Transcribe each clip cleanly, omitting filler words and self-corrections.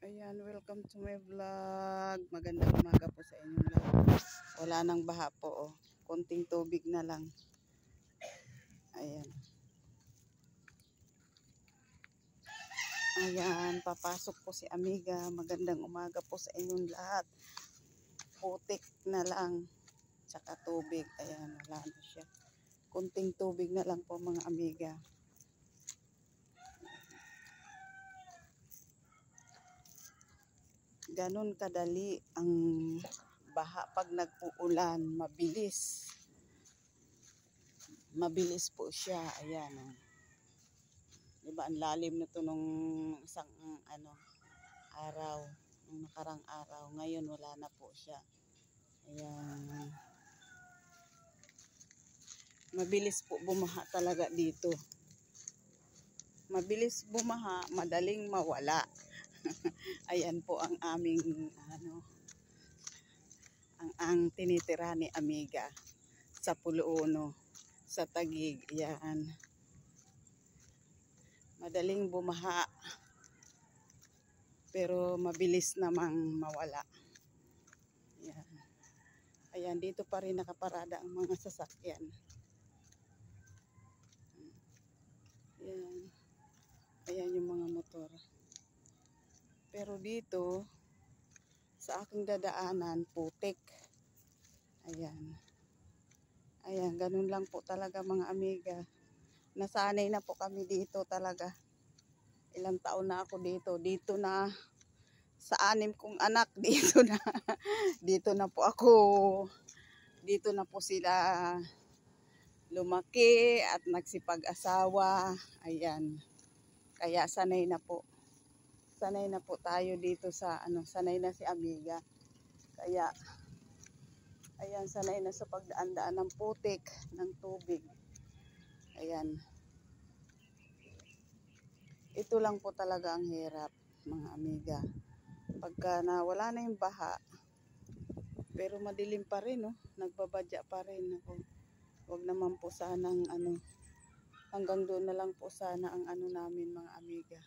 Ayan, welcome to my vlog. Magandang umaga po sa inyong lahat. Wala nang baha po, oh. Konting tubig na lang. Ayan. Ayan, papasok po si Amiga. Magandang umaga po sa inyong lahat. Putik na lang. Tsaka tubig. Ayan, wala na siya. Konting tubig na lang po mga Amiga. Ganon kadali ang baha pag nag-uulan, mabilis. Mabilis po siya. Ayan, oh. Diba ang lalim nito nung isang araw, nung nakarang araw. Ngayon wala na po siya. Ayan. Mabilis po bumaha talaga dito. Mabilis bumaha, madaling mawala. Ayan po ang aming ang tinitira ni Amiga sa Puluono, sa Taguig. Yan. Madaling bumaha pero mabilis namang mawala. Yan. Ayan, dito pa rin nakaparada ang mga sasakyan. Ayan. Ayan yung mga motor. Pero dito, sa aking dadaanan, putik. Ayan. Ayan, ganun lang po talaga mga Amiga. Nasanay na po kami dito talaga. Ilang taon na ako dito. Dito na, sa 6 kong anak, dito na. Dito na po ako. Dito na po sila lumaki at nagsipag-asawa. Ayan. Kaya sanay na po. Sanay na po tayo dito sa sanay na si Amiga. Kaya ayan, sanay na sa pagdaan-daan ng putik, ng tubig. Ayan. Ito lang po talaga ang hirap, mga Amiga. Pagka wala na yung baha, pero madilim pa rin, no? Nagbabadya pa rin ako. Wag naman po sanang hanggang doon na lang po sana ang namin mga Amiga.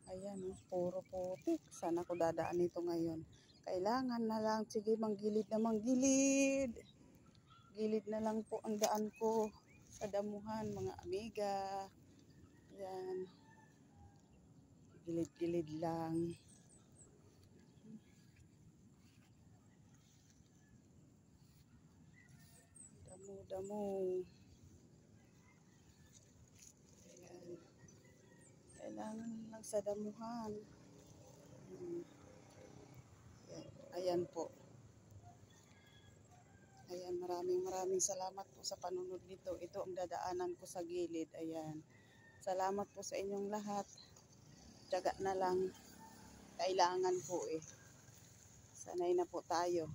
Ayan, puro putik. Sana ko dadaan ito ngayon. Kailangan na lang, sige, manggilid na manggilid. Gilid na lang po ang daan ko sa damuhan, mga Amiga. Ayan. Gilid-gilid lang. Damo-damo. Kailangan lang sa damuhan. Ayan po. Ayan, maraming salamat po sa panunod nito. Ito ang dadaanan ko sa gilid. Ayan. Salamat po sa inyong lahat. Tiyaga na lang. Kailangan po eh. Sanay na po tayo.